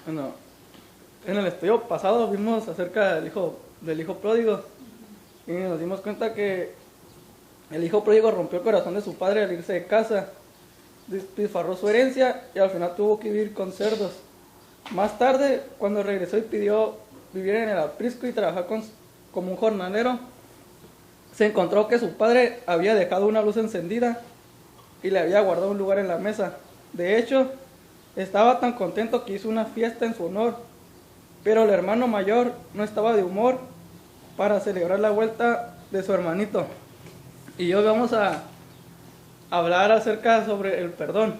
Bueno, en el estudio pasado vimos acerca del hijo pródigo y nos dimos cuenta que el hijo pródigo rompió el corazón de su padre al irse de casa, despilfarró su herencia y al final tuvo que vivir con cerdos. Más tarde, cuando regresó y pidió vivir en el aprisco y trabajar como un jornalero, se encontró que su padre había dejado una luz encendida y le había guardado un lugar en la mesa. De hecho, estaba tan contento que hizo una fiesta en su honor, pero el hermano mayor no estaba de humor para celebrar la vuelta de su hermanito. Y hoy vamos a hablar acerca sobre el perdón.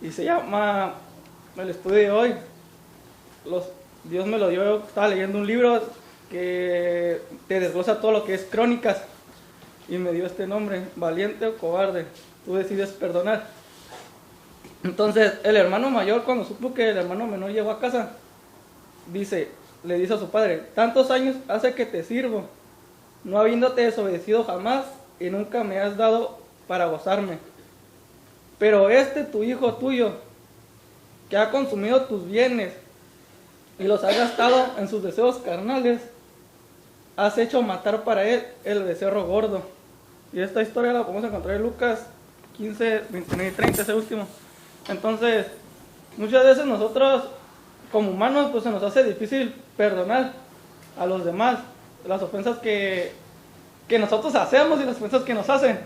Y se llama el estudio de hoy. Dios me lo dio, estaba leyendo un libro que te desglosa todo lo que es Crónicas. Y me dio este nombre, valiente o cobarde. Tú decides perdonar. Entonces, el hermano mayor, cuando supo que el hermano menor llegó a casa, le dice a su padre: tantos años hace que te sirvo, no habiéndote desobedecido jamás, y nunca me has dado para gozarme. Pero tu hijo tuyo, que ha consumido tus bienes y los ha gastado en sus deseos carnales, has hecho matar para él el becerro gordo. Y esta historia la podemos encontrar en Lucas 15, 29 y 30, ese último. Entonces, muchas veces nosotros, como humanos, pues se nos hace difícil perdonar a los demás las ofensas que nosotros hacemos y las ofensas que nos hacen.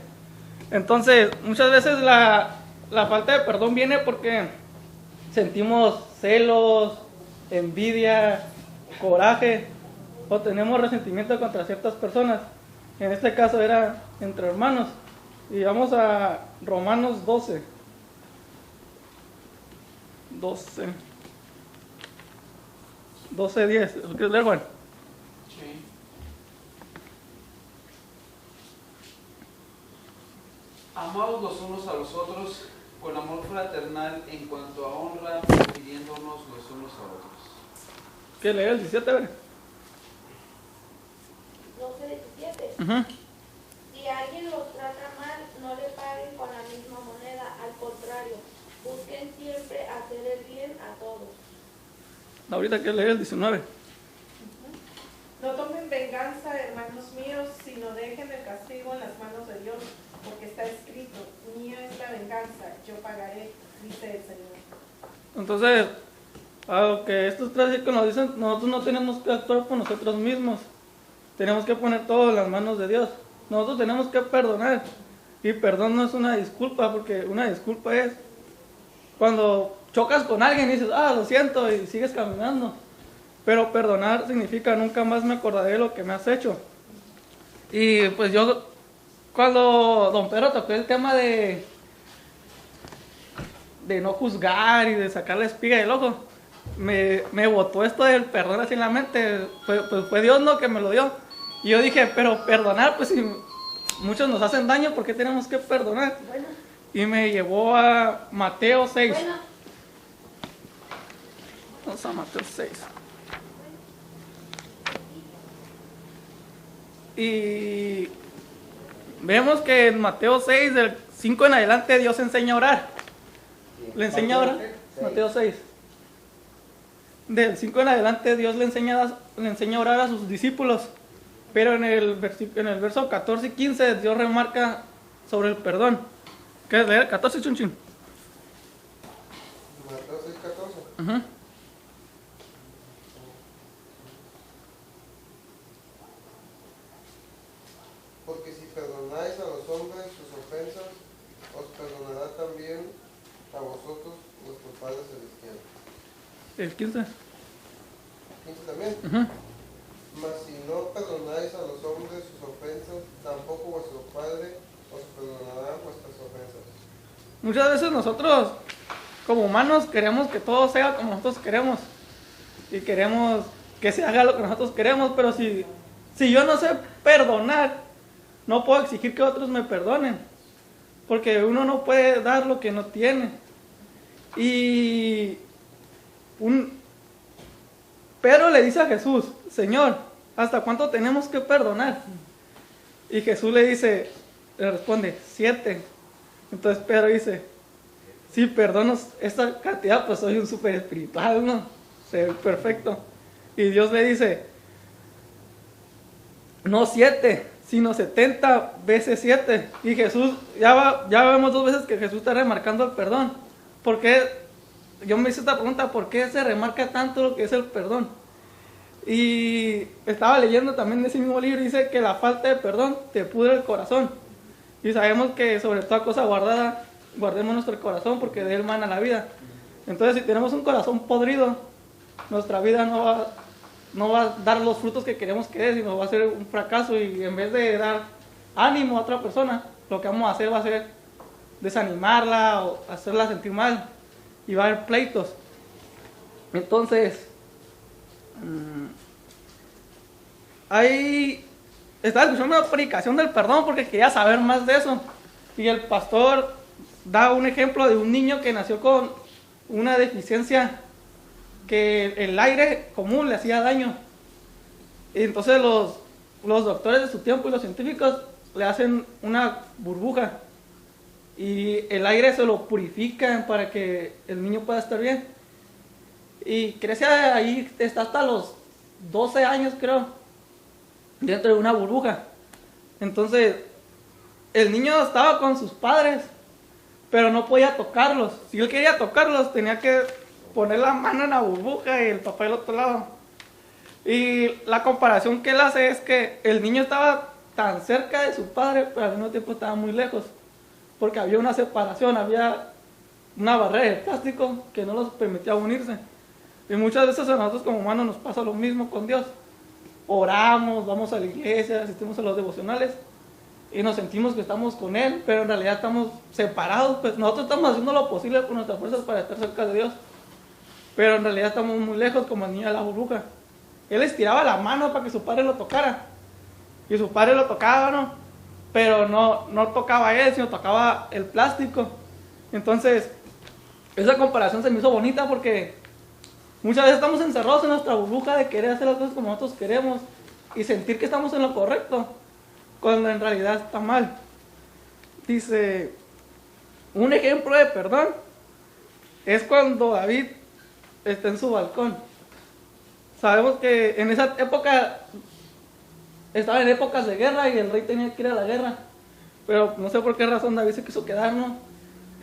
Entonces, muchas veces la falta de perdón viene porque sentimos celos, envidia, coraje, o tenemos resentimiento contra ciertas personas. En este caso era entre hermanos. Y vamos a Romanos 12. 12:10. ¿Lo quieres leer, Juan? Sí. Amaos los unos a los otros con amor fraternal en cuanto a honra, prefiriéndonos los unos a otros. ¿Quieres leer el 17? A ver. 12:17. Si alguien los trata mal, no le paguen con la misma moneda, al contrario, busquen siempre hacer el bien a todos. Ahorita quieres leer el 19. No tomen venganza, hermanos míos, sino dejen el castigo en las manos de Dios, porque está escrito: mía es la venganza, yo pagaré, dice el Señor. Entonces, aunque estos tres versículos nos dicen, nosotros no tenemos que actuar por nosotros mismos. Tenemos que poner todo en las manos de Dios. Nosotros tenemos que perdonar. Y perdón no es una disculpa, porque una disculpa es cuando chocas con alguien y dices: lo siento, y sigues caminando. Pero perdonar significa: nunca más me acordaré de lo que me has hecho. Y pues yo, cuando don Pedro tocó el tema de no juzgar y de sacar la espiga del ojo, me botó esto del perdón así en la mente. Pues fue Dios, ¿no?, que me lo dio. Y yo dije: pero perdonar, pues si muchos nos hacen daño, ¿por qué tenemos que perdonar? Bueno. Y me llevó a Mateo 6. Bueno. Vamos a Mateo 6. Y vemos que en Mateo 6, del 5 en adelante, Dios enseña a orar. ¿Le enseña a orar? Mateo 6. Del 5 en adelante, Dios le enseña a orar a sus discípulos. Pero en el verso 14 y 15, Dios remarca sobre el perdón. ¿Quieres leer? 14, Chunchín. Mateo 6:14. Uh-huh. Porque si perdonáis a los hombres sus ofensas, os perdonará también a vosotros vuestro Padre Celestial. El 15. 15 también. Uh-huh. Mas si no perdonáis a los hombres sus ofensas, tampoco vuestro Padre os perdonará vuestras ofensas. Muchas veces nosotros, como humanos, queremos que todo sea como nosotros queremos. Y queremos que se haga lo que nosotros queremos. Pero si yo no sé perdonar, no puedo exigir que otros me perdonen. Porque uno no puede dar lo que no tiene. Y Pedro le dice a Jesús: Señor, ¿hasta cuánto tenemos que perdonar? Y Jesús le responde: 7. Entonces Pedro dice: si perdono esta cantidad, pues soy un súper espiritual, ¿no? Soy perfecto. Y Dios le dice, no 7, sino 70 veces 7. Y Jesús, ya vemos 2 veces que Jesús está remarcando el perdón. ¿Por qué? Yo me hice esta pregunta, ¿por qué se remarca tanto lo que es el perdón? Y estaba leyendo también de ese mismo libro, dice que la falta de perdón te pudre el corazón. Y sabemos que sobre toda cosa guardada, guardemos nuestro corazón porque de él mana la vida. Entonces, si tenemos un corazón podrido, nuestra vida no va a dar los frutos que queremos que dé, sino va a ser un fracaso. Y en vez de dar ánimo a otra persona, lo que vamos a hacer va a ser desanimarla o hacerla sentir mal. Y va a haber pleitos. Entonces, estaba escuchando una predicación del perdón porque quería saber más de eso. Y el pastor da un ejemplo de un niño que nació con una deficiencia que el aire común le hacía daño. Y entonces los doctores de su tiempo y los científicos le hacen una burbuja y el aire se lo purifican para que el niño pueda estar bien. Y crece ahí, está hasta los 12 años, creo, dentro de una burbuja. Entonces, el niño estaba con sus padres, pero no podía tocarlos. Si él quería tocarlos, tenía que poner la mano en la burbuja y el papá del otro lado. Y la comparación que él hace es que el niño estaba tan cerca de su padre, pero al mismo tiempo estaba muy lejos, porque había una separación, había una barrera de plástico que no los permitía unirse. Y muchas veces a nosotros como humanos nos pasa lo mismo con Dios. Oramos, vamos a la iglesia, asistimos a los devocionales y nos sentimos que estamos con Él, pero en realidad estamos separados. Pues nosotros estamos haciendo lo posible con nuestras fuerzas para estar cerca de Dios, pero en realidad estamos muy lejos, como el niño de la burbuja. Él estiraba la mano para que su padre lo tocara y su padre lo tocaba, ¿no? Pero no tocaba a él, sino tocaba el plástico. Entonces, esa comparación se me hizo bonita porque muchas veces estamos encerrados en nuestra burbuja de querer hacer las cosas como nosotros queremos y sentir que estamos en lo correcto, cuando en realidad está mal. Dice, un ejemplo de perdón es cuando David está en su balcón. Sabemos que en esa época estaba en épocas de guerra y el rey tenía que ir a la guerra, pero no sé por qué razón David se quiso quedar, ¿no?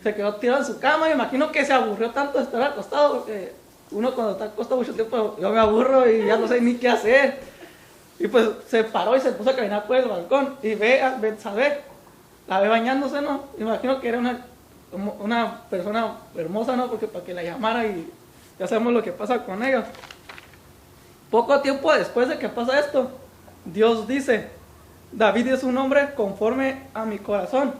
Se quedó tirado en su cama. Me imagino que se aburrió tanto de estar acostado, porque uno cuando está acostado mucho tiempo, yo me aburro y ya no sé ni qué hacer. Y pues se paró y se puso a caminar por el balcón y ve a Betsabé, la ve bañándose, ¿no? Me imagino que era una persona hermosa, ¿no? Porque para que la llamara, y ya sabemos lo que pasa con ellos. Poco tiempo después de que pasa esto, Dios dice, David es un hombre conforme a mi corazón.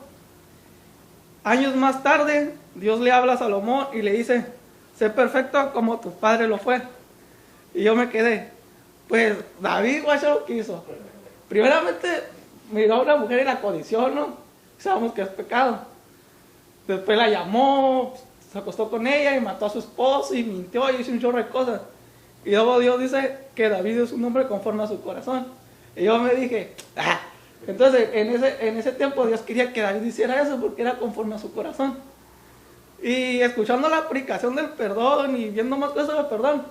Años más tarde, Dios le habla a Salomón y le dice, sé perfecto como tu padre lo fue. Y yo me quedé, pues David, guacho, lo que hizo. Primeramente, miró a una mujer y la codició, ¿no? Sabemos que es pecado. Después la llamó, se acostó con ella y mató a su esposo y mintió y hizo un chorro de cosas. Y luego Dios dice que David es un hombre conforme a su corazón. Y yo me dije, Entonces en ese tiempo Dios quería que David hiciera eso porque era conforme a su corazón. Y escuchando la predicación del perdón y viendo más cosas del perdón,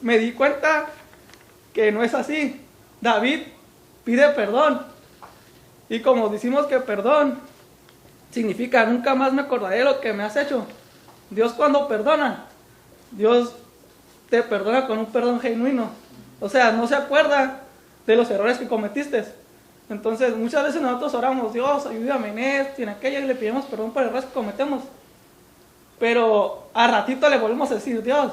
me di cuenta que no es así. David pide perdón. Y como decimos que perdón significa nunca más me acordaré de lo que me has hecho. Dios cuando perdona, Dios te perdona con un perdón genuino. O sea, no se acuerda de los errores que cometiste. Entonces muchas veces nosotros oramos, Dios, ayúdame en esto y en aquello, y le pedimos perdón por errores que cometemos. Pero a ratito le volvemos a decir, Dios,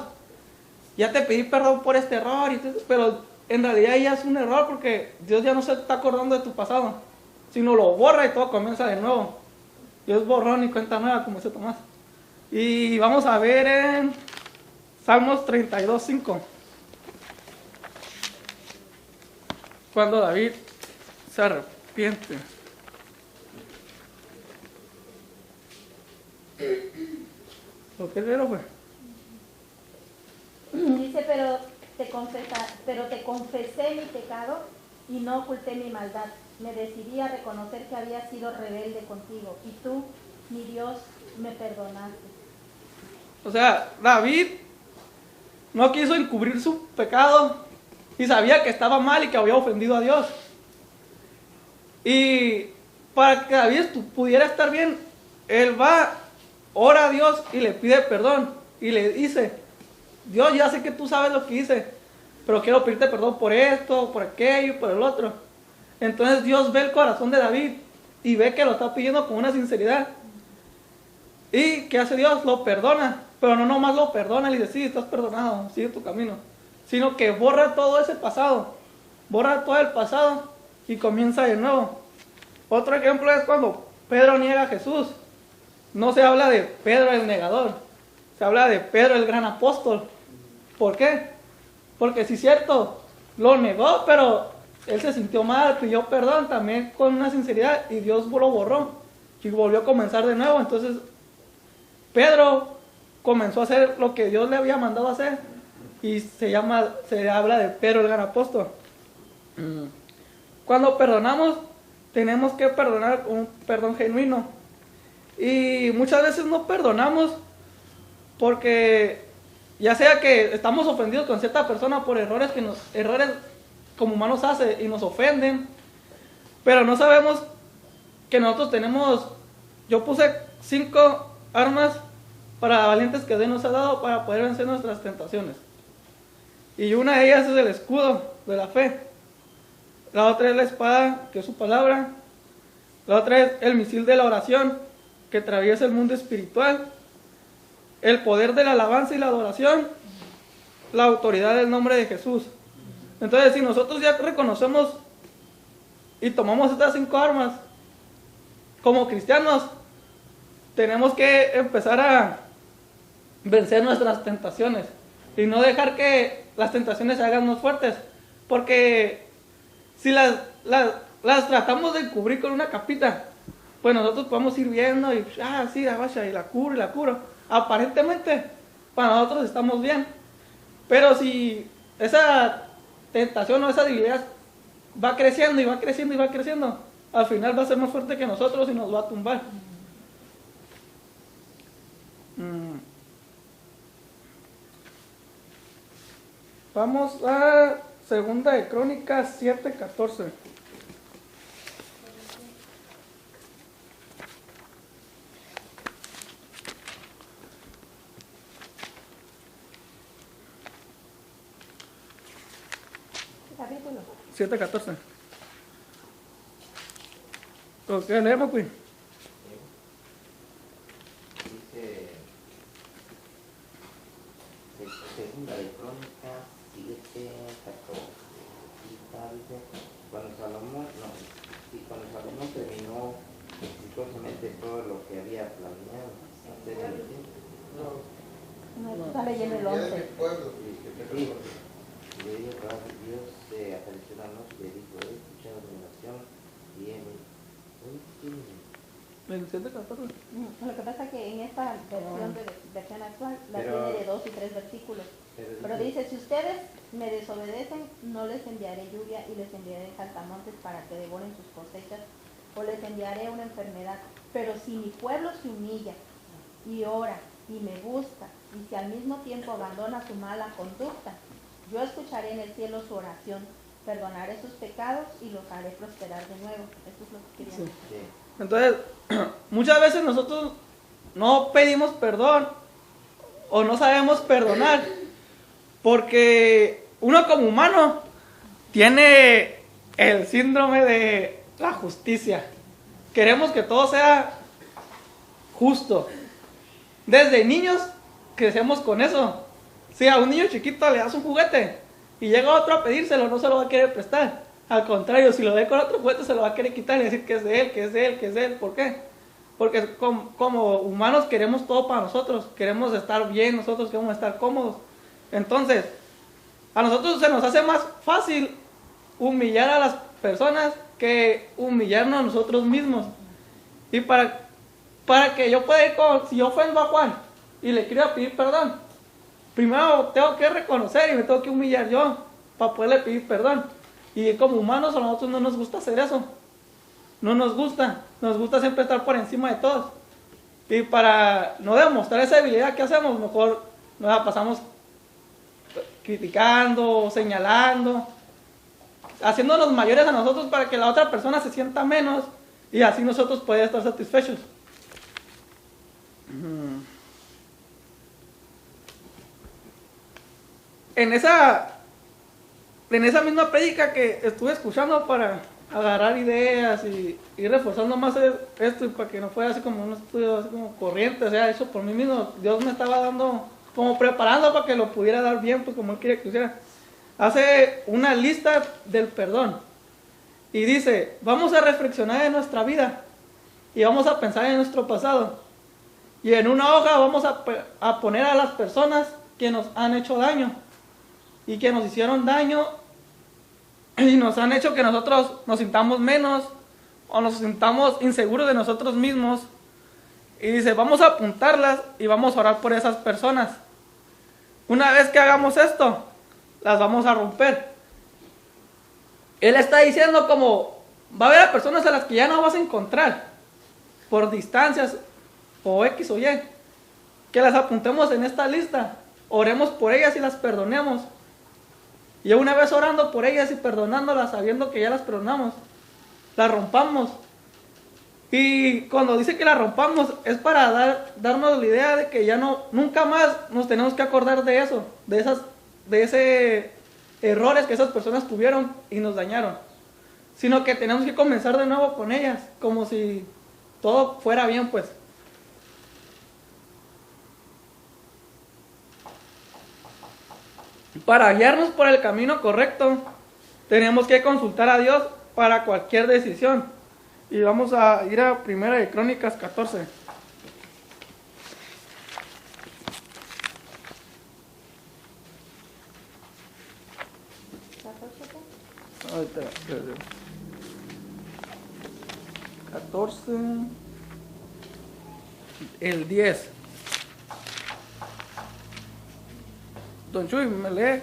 ya te pedí perdón por este error, pero en realidad ya es un error porque Dios ya no se está acordando de tu pasado, sino lo borra y todo comienza de nuevo. Dios borrón y cuenta nueva, como dice Tomás. Y vamos a ver en Salmos 32:5. Cuando David se arrepiente. ¿Lo que leer fue? Dice, pero te confesé mi pecado y no oculté mi maldad. Me decidí a reconocer que había sido rebelde contigo y tú, mi Dios, me perdonaste. O sea, David no quiso encubrir su pecado y sabía que estaba mal y que había ofendido a Dios. Y para que David pudiera estar bien, él va, ora a Dios y le pide perdón. Y le dice, Dios, ya sé que tú sabes lo que hice, pero quiero pedirte perdón por esto, por aquello, por el otro. Entonces Dios ve el corazón de David y ve que lo está pidiendo con una sinceridad. ¿Y qué hace Dios? Lo perdona, pero no nomás lo perdona y le dice, sí, estás perdonado, sigue tu camino. Sino que borra todo ese pasado, borra todo el pasado y comienza de nuevo. Otro ejemplo es cuando Pedro niega a Jesús. No se habla de Pedro el negador, se habla de Pedro el gran apóstol. ¿Por qué? Porque sí es cierto, lo negó, pero él se sintió mal, pidió perdón también con una sinceridad y Dios lo borró y volvió a comenzar de nuevo. Entonces Pedro comenzó a hacer lo que Dios le había mandado a hacer y se habla de Pedro el gran apóstol. Cuando perdonamos, tenemos que perdonar con un perdón genuino. Y muchas veces no perdonamos porque ya sea que estamos ofendidos con cierta persona por errores como humanos hace y nos ofenden, pero no sabemos que nosotros tenemos, yo puse 5 armas para valientes que Dios nos ha dado para poder vencer nuestras tentaciones. Y una de ellas es el escudo de la fe. La otra es la espada, que es su palabra. La otra es el misil de la oración, que atraviesa el mundo espiritual. El poder de la alabanza y la adoración. La autoridad del nombre de Jesús. Entonces, si nosotros ya reconocemos y tomamos estas 5 armas, como cristianos, tenemos que empezar a vencer nuestras tentaciones y no dejar que las tentaciones se hagan más fuertes, porque si las tratamos de cubrir con una capita, pues nosotros podemos ir viendo y sí, la vaya y la curo, aparentemente para nosotros estamos bien, pero si esa tentación o esa debilidad va creciendo y va creciendo y va creciendo, al final va a ser más fuerte que nosotros y nos va a tumbar. Vamos a Segunda de Crónicas 7:14. Capítulo. 7:14. Ok, leemos, pues. Segunda de Crónicas 7:14. Cuando Salomón terminó exitosamente todo lo que había planeado hacer en el tiempo. No, está leyendo el 11. Le dio palabra de Dios, se apareció la noche y le dijo, he escuchado mi oración y he... Lo que pasa es que en esta versión actual tiene de 2 y 3 versículos. Pero dice, si ustedes me desobedecen, no les enviaré lluvia y les enviaré saltamontes para que devoren sus cosechas, o les enviaré una enfermedad. Pero si mi pueblo se humilla y ora y me busca, y si al mismo tiempo abandona su mala conducta, yo escucharé en el cielo su oración, perdonaré sus pecados y los haré prosperar de nuevo. Eso es lo que quería decir. Sí. Entonces, muchas veces nosotros no pedimos perdón o no sabemos perdonar porque uno como humano tiene el síndrome de la justicia. Queremos que todo sea justo. Desde niños crecemos con eso. Si a un niño chiquito le das un juguete y llega otro a pedírselo, no se lo va a querer prestar. Al contrario, si lo ve con otro juguete se lo va a querer quitar y decir que es de él, que es de él, que es de él. ¿Por qué? Porque como humanos queremos todo para nosotros. Queremos estar bien, nosotros queremos estar cómodos. Entonces, a nosotros se nos hace más fácil humillar a las personas que humillarnos a nosotros mismos. Y para que yo pueda ir si yo ofendo a Juan y le quiero pedir perdón, primero tengo que reconocer y me tengo que humillar yo para poderle pedir perdón. Y como humanos a nosotros no nos gusta hacer eso. No nos gusta. Nos gusta siempre estar por encima de todos. Y para no demostrar esa debilidad, ¿qué hacemos? Mejor nos la pasamos criticando, señalando, haciéndonos mayores a nosotros para que la otra persona se sienta menos y así nosotros podamos estar satisfechos. En esa misma prédica que estuve escuchando para agarrar ideas y ir reforzando más esto y para que no fuera así como un estudio así como corriente, o sea, hecho por mí mismo, Dios me estaba dando, como preparando para que lo pudiera dar bien, pues como Él quiere que hiciera. Hace una lista del perdón y dice, vamos a reflexionar en nuestra vida y vamos a pensar en nuestro pasado y en una hoja vamos a poner a las personas que nos han hecho daño y que nos hicieron daño y nos han hecho que nosotros nos sintamos menos o nos sintamos inseguros de nosotros mismos. Y dice, vamos a apuntarlas y vamos a orar por esas personas. Una vez que hagamos esto, las vamos a romper. Él está diciendo como, va a haber a personas a las que ya no vas a encontrar por distancias o X o Y, que las apuntemos en esta lista, oremos por ellas y las perdonemos. Y una vez orando por ellas y perdonándolas, sabiendo que ya las perdonamos, las rompamos. Y cuando dice que las rompamos, es para darnos la idea de que ya nunca más nos tenemos que acordar de eso, de ese errores que esas personas tuvieron y nos dañaron. Sino que tenemos que comenzar de nuevo con ellas, como si todo fuera bien, pues. Para guiarnos por el camino correcto, tenemos que consultar a Dios para cualquier decisión. Y vamos a ir a 1 de Crónicas 14. Ahorita, 14, el 10. Don Chuy, me lee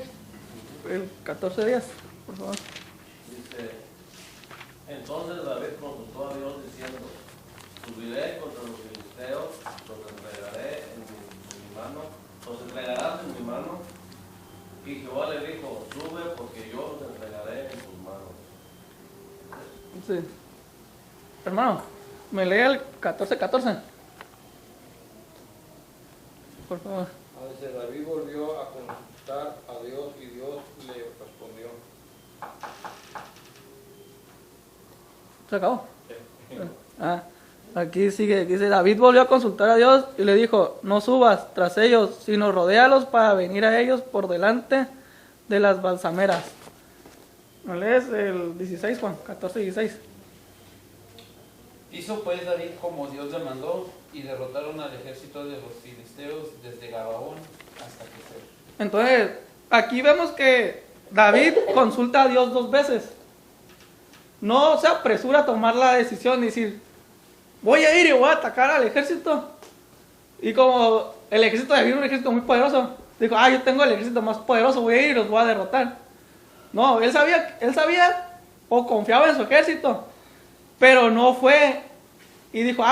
el 14:10, por favor. Dice, entonces David consultó a Dios diciendo, subiré contra los filisteos, los entregaré en mi mano, los entregarás en mi mano. Y Jehová le dijo, sube porque yo los entregaré en tus manos. Sí. Hermano, me lee el 14:14. Por favor. Dice, David volvió a consultar a Dios y Dios le respondió. ¿Se acabó? Aquí sigue, dice, David volvió a consultar a Dios y le dijo, no subas tras ellos, sino rodéalos para venir a ellos por delante de las balsameras. ¿Me lees el 16, Juan? 14:16. Hizo pues David como Dios le mandó, y derrotaron al ejército de los filisteos desde Gabaón hasta Gezer. Entonces, aquí vemos que David consulta a Dios 2 veces. No se apresura a tomar la decisión y decir, voy a ir y voy a atacar al ejército. Y como el ejército de David es un ejército muy poderoso, dijo, yo tengo el ejército más poderoso, voy a ir y los voy a derrotar. No, él sabía o confiaba en su ejército, pero no fue y dijo,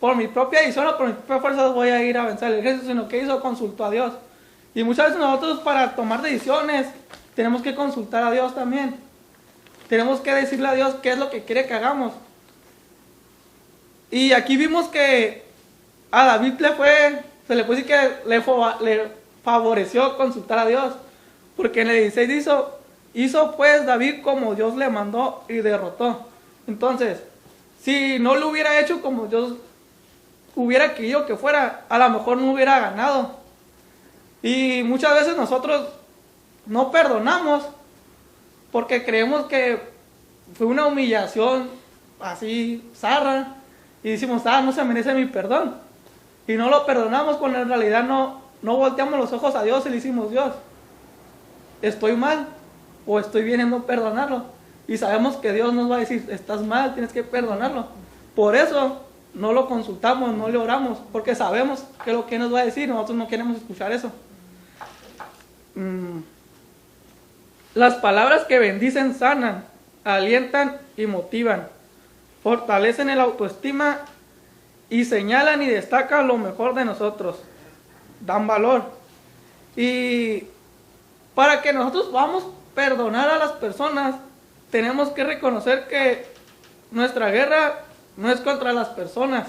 por mi propia decisión o por mis propias fuerzas voy a ir a vencer al ejército, sino que hizo, consultó a Dios. Y muchas veces nosotros para tomar decisiones tenemos que consultar a Dios también. Tenemos que decirle a Dios qué es lo que quiere que hagamos. Y aquí vimos que a David se le puede decir que le favoreció consultar a Dios, porque en el 16 hizo pues David como Dios le mandó y derrotó. Entonces, si no lo hubiera hecho como Dios hubiera querido que fuera, a lo mejor no hubiera ganado. Y muchas veces nosotros no perdonamos porque creemos que fue una humillación así zarra y decimos, no se merece mi perdón. Y no lo perdonamos cuando en realidad no volteamos los ojos a Dios y le decimos, Dios, estoy mal o estoy bien en no perdonarlo. Y sabemos que Dios nos va a decir, estás mal, tienes que perdonarlo. Por eso no lo consultamos, no le oramos, porque sabemos que lo que nos va a decir, nosotros no queremos escuchar eso. Las palabras que bendicen sanan, alientan y motivan, fortalecen el autoestima y señalan y destacan lo mejor de nosotros, dan valor. Y para que nosotros podamos perdonar a las personas, tenemos que reconocer que nuestra guerra no es contra las personas.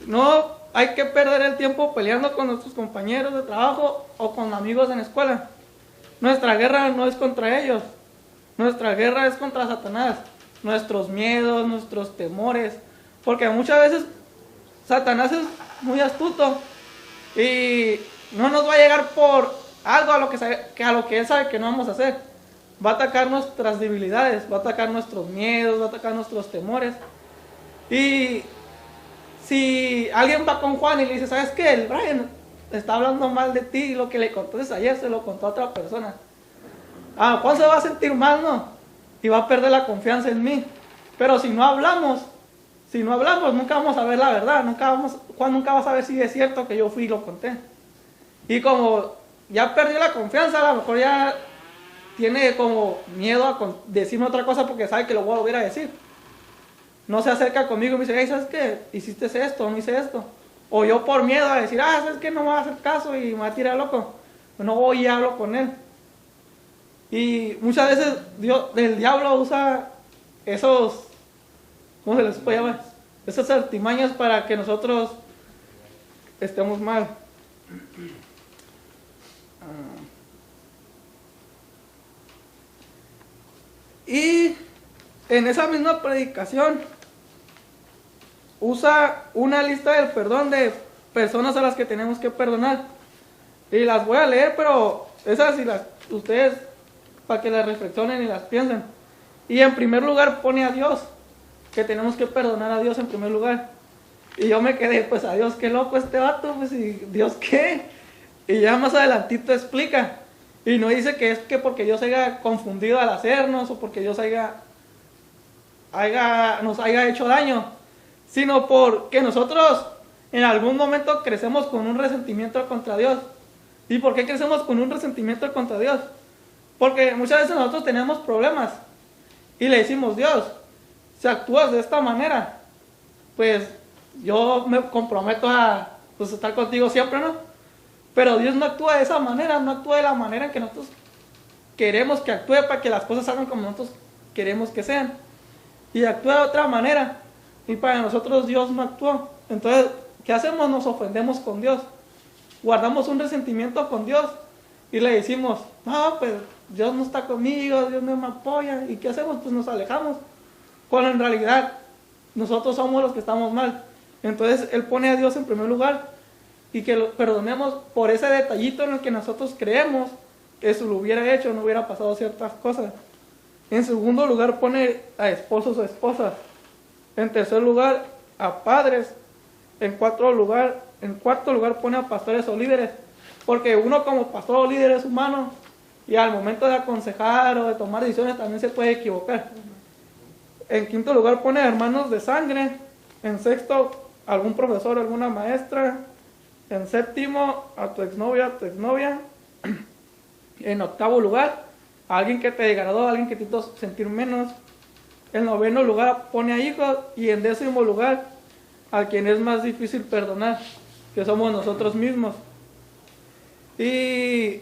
No hay que perder el tiempo peleando con nuestros compañeros de trabajo o con amigos en la escuela. Nuestra guerra no es contra ellos. Nuestra guerra es contra Satanás. Nuestros miedos, nuestros temores. Porque muchas veces Satanás es muy astuto y no nos va a llegar por algo a lo que él sabe que no vamos a hacer. Va a atacar nuestras debilidades, va a atacar nuestros miedos, va a atacar nuestros temores. Y si alguien va con Juan y le dice, ¿sabes qué? El Brian está hablando mal de ti y lo que le contaste ayer se lo contó a otra persona. Juan se va a sentir mal, ¿no? Y va a perder la confianza en mí. Pero si no hablamos, nunca vamos a ver la verdad. Juan nunca va a saber si es cierto que yo fui y lo conté. Y como ya perdió la confianza, a lo mejor ya tiene como miedo a decirme otra cosa porque sabe que lo voy a volver a decir. No se acerca conmigo y me dice, hey, ¿sabes qué? Hiciste esto, no hice esto. O yo por miedo a decir, ¿sabes qué? No me va a hacer caso y me va a tirar loco. No voy y hablo con él. Y muchas veces el diablo usa esos, ¿cómo se les puede llamar? Esas artimañas para que nosotros estemos mal. Y en esa misma predicación usa una lista del perdón de personas a las que tenemos que perdonar. Y las voy a leer, pero esas ustedes para que las reflexionen y las piensen. Y en primer lugar pone a Dios, que tenemos que perdonar a Dios en primer lugar. Y yo me quedé, pues a Dios, qué loco este vato, pues y Dios qué. Y ya más adelantito explica. Y no dice que es que porque Dios haya confundido al hacernos o porque Dios nos haya hecho daño, sino porque nosotros en algún momento crecemos con un resentimiento contra Dios. ¿Y por qué crecemos con un resentimiento contra Dios? Porque muchas veces nosotros tenemos problemas y le decimos, Dios, si actúas de esta manera, pues yo me comprometo a estar contigo siempre, ¿no? Pero Dios no actúa de esa manera, no actúa de la manera en que nosotros queremos que actúe para que las cosas salgan como nosotros queremos que sean. Y actúa de otra manera. Y para nosotros Dios no actuó. Entonces, ¿qué hacemos? Nos ofendemos con Dios. Guardamos un resentimiento con Dios. Y le decimos, no, pues Dios no está conmigo, Dios no me apoya. ¿Y qué hacemos? Pues nos alejamos. Cuando en realidad nosotros somos los que estamos mal. Entonces, Él pone a Dios en primer lugar. Y que lo perdonemos por ese detallito en el que nosotros creemos que si lo hubiera hecho no hubiera pasado ciertas cosas. En segundo lugar pone a esposos o esposas. En tercer lugar a padres. En cuarto lugar pone a pastores o líderes. Porque uno como pastor o líder es humano y al momento de aconsejar o de tomar decisiones también se puede equivocar. En quinto lugar pone a hermanos de sangre. En sexto algún profesor o alguna maestra. En séptimo, a tu exnovia, a tu exnovia. En octavo lugar, a alguien que te degradó, a alguien que te hizo sentir menos. En noveno lugar, pone a hijos. Y en décimo lugar, a quien es más difícil perdonar, que somos nosotros mismos. Y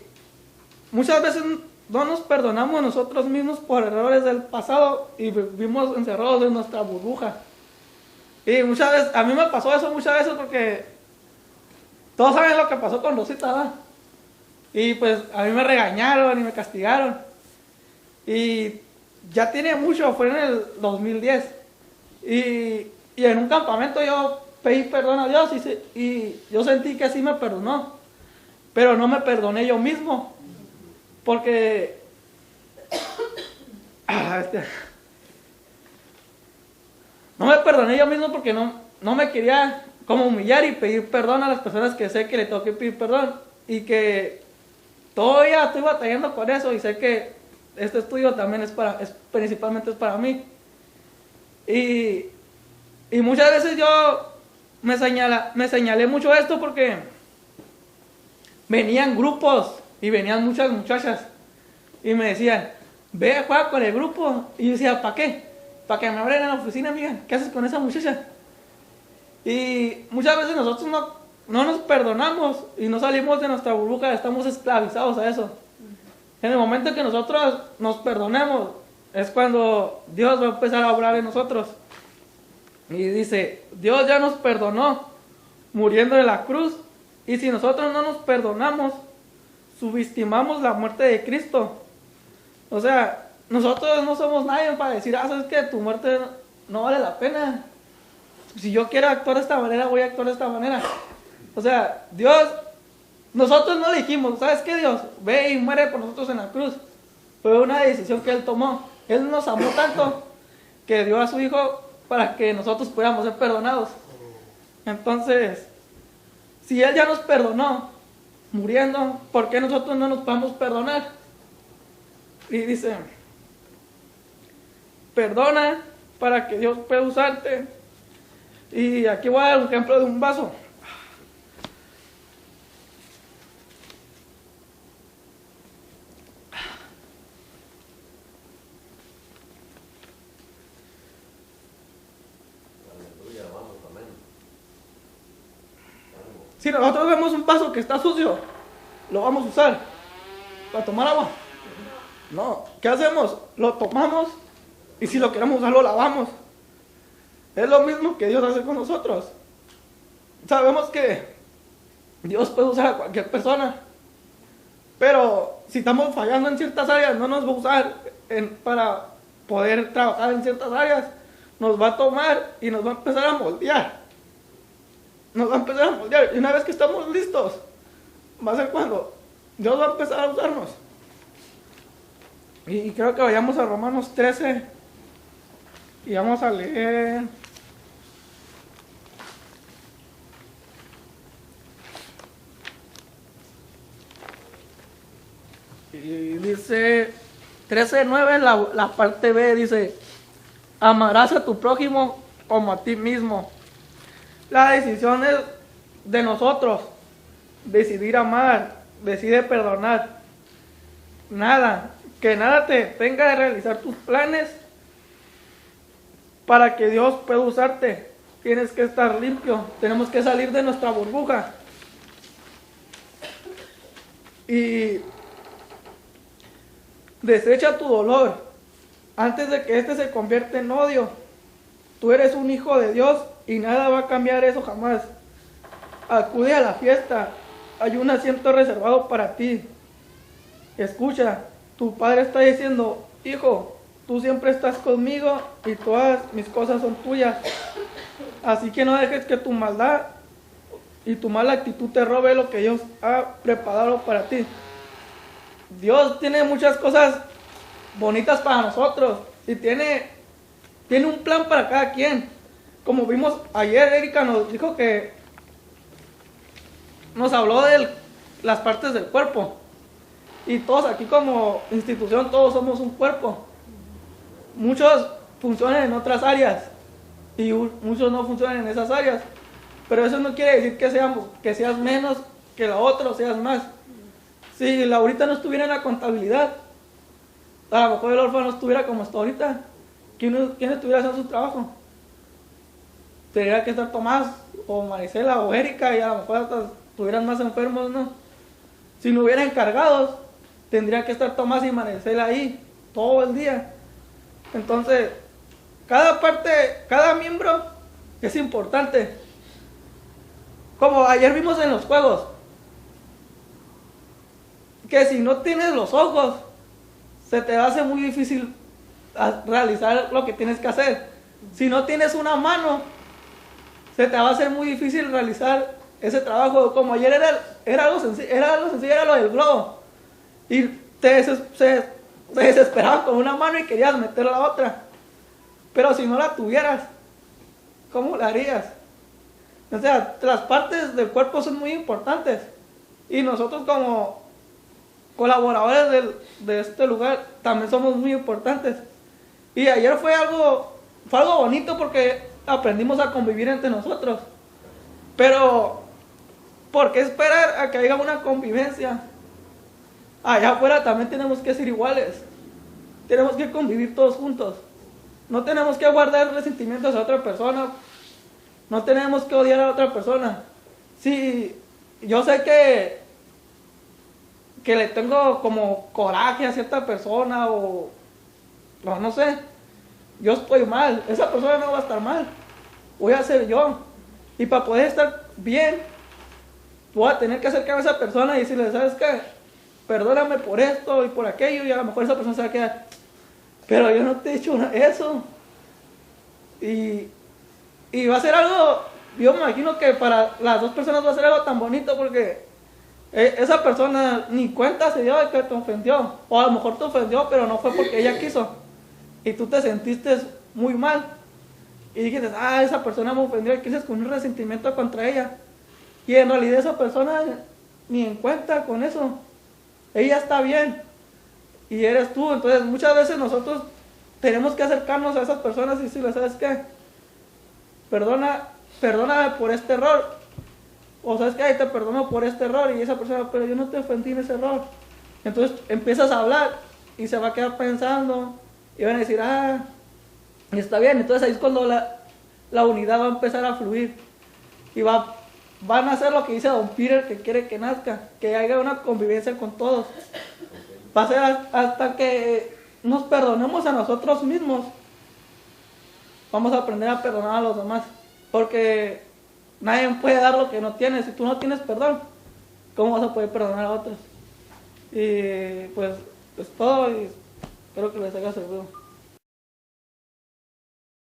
muchas veces no nos perdonamos nosotros mismos por errores del pasado y vivimos encerrados en nuestra burbuja. Y muchas veces, a mí me pasó eso muchas veces porque todos saben lo que pasó con Rosita, ¿verdad? Y pues a mí me regañaron y me castigaron. Y ya tiene mucho, fue en el 2010. Y en un campamento yo pedí perdón a Dios y yo sentí que sí me perdonó. Pero no me perdoné yo mismo. Porque no me perdoné yo mismo porque no me quería como humillar y pedir perdón a las personas que sé que le tengo que pedir perdón y que todavía estoy batallando con eso y sé que este estudio también principalmente es para mí. Y muchas veces yo me señalé mucho esto porque venían grupos y venían muchas muchachas y me decían, ve, juega con el grupo. Y yo decía, ¿para qué? Para que me abran en la oficina, amiga. ¿Qué haces con esa muchacha? Y muchas veces nosotros no nos perdonamos y no salimos de nuestra burbuja, estamos esclavizados a eso. En el momento en que nosotros nos perdonemos, es cuando Dios va a empezar a obrar en nosotros. Y dice, Dios ya nos perdonó muriendo en la cruz. Y si nosotros no nos perdonamos, subestimamos la muerte de Cristo. O sea, nosotros no somos nadie para decir, sabes que tu muerte no vale la pena. Si yo quiero actuar de esta manera, voy a actuar de esta manera. O sea, Dios, nosotros no le dijimos, ¿sabes qué, Dios? Ve y muere por nosotros en la cruz. Fue una decisión que Él tomó. Él nos amó tanto que dio a su Hijo para que nosotros pudiéramos ser perdonados. Entonces, si Él ya nos perdonó muriendo, ¿por qué nosotros no nos podemos perdonar? Y dice, perdona para que Dios pueda usarte. Y aquí voy a dar un ejemplo de un vaso. Si nosotros vemos un vaso que está sucio, lo vamos a usar para tomar agua. No, ¿qué hacemos? Lo tomamos y si lo queremos usar, lo lavamos. Es lo mismo que Dios hace con nosotros. Sabemos que Dios puede usar a cualquier persona, pero si estamos fallando en ciertas áreas, no nos va a usar para poder trabajar en ciertas áreas. Nos va a tomar y nos va a empezar a moldear. Nos va a empezar a moldear. Y una vez que estamos listos, va a ser cuando Dios va a empezar a usarnos. Y creo que vayamos a Romanos 13 y vamos a leer. Y dice 13:9, la parte B dice, amarás a tu prójimo como a ti mismo. La decisión es de nosotros, decidir amar, decide perdonar. Que nada te tenga de realizar tus planes para que Dios pueda usarte. Tienes que estar limpio, tenemos que salir de nuestra burbuja. Y desecha tu dolor antes de que este se convierta en odio. Tú eres un hijo de Dios y nada va a cambiar eso jamás. Acude a la fiesta, hay un asiento reservado para ti. Escucha, tu padre está diciendo, hijo, tú siempre estás conmigo y todas mis cosas son tuyas. Así que no dejes que tu maldad y tu mala actitud te robe lo que Dios ha preparado para ti. Dios tiene muchas cosas bonitas para nosotros y tiene un plan para cada quien. Como vimos ayer, Erika nos dijo que nos habló de las partes del cuerpo. Y todos aquí como institución, todos somos un cuerpo. Muchos funcionan en otras áreas y muchos no funcionan en esas áreas. Pero eso no quiere decir que seas menos que la otra o seas más. Si Laurita no estuviera en la contabilidad, a lo mejor el orfano no estuviera como está ahorita. ¿Quién estuviera haciendo su trabajo? Tendría que estar Tomás o Marisela o Erika y a lo mejor hasta estuvieran más enfermos, ¿no? Si no hubiera encargados, tendría que estar Tomás y Marisela ahí todo el día. Entonces, cada miembro es importante. Como ayer vimos en los juegos, que si no tienes los ojos, se te hace muy difícil realizar lo que tienes que hacer. Si no tienes una mano, se te va a hacer muy difícil realizar ese trabajo. Como ayer era algo sencillo, era lo del globo. Y te desesperabas con una mano y querías meter la otra. Pero si no la tuvieras, ¿cómo la harías? O sea, las partes del cuerpo son muy importantes. Y nosotros como colaboradores de este lugar también somos muy importantes. Y ayer fue algo bonito porque aprendimos a convivir entre nosotros. Pero, ¿por qué esperar a que haya una convivencia? Allá afuera también tenemos que ser iguales. Tenemos que convivir todos juntos. No tenemos que guardar resentimientos a otra persona No tenemos que odiar a la otra persona. Sí, yo sé que le tengo como coraje a cierta persona o no sé, yo estoy mal, esa persona no va a estar mal, voy a ser yo. Y para poder estar bien, voy a tener que acercarme a esa persona y decirle, ¿sabes qué? Perdóname por esto y por aquello, y a lo mejor esa persona se va a quedar, pero yo no te he hecho eso. Y va a ser algo, yo me imagino que para las dos personas va a ser algo tan bonito porque esa persona ni cuenta se dio de que te ofendió, o a lo mejor te ofendió, pero no fue porque ella quiso, y tú te sentiste muy mal, y dijiste, esa persona me ofendió, y quieres con un resentimiento contra ella, y en realidad esa persona ni en cuenta con eso, ella está bien, y eres tú. Entonces muchas veces nosotros tenemos que acercarnos a esas personas y decirles, ¿sabes qué? Perdóname por este error, o sabes que te perdono por este error, y esa persona, pero yo no te ofendí en ese error. Entonces empiezas a hablar y se va a quedar pensando y van a decir, está bien. Entonces ahí es cuando la unidad va a empezar a fluir y van a hacer lo que dice Don Peter, que quiere que nazca, que haya una convivencia con todos. Va a ser hasta que nos perdonemos a nosotros mismos, vamos a aprender a perdonar a los demás, porque nadie puede dar lo que no tiene. Si tú no tienes perdón, ¿cómo vas a poder perdonar a otros? Y pues es todo, y espero que les haya servido.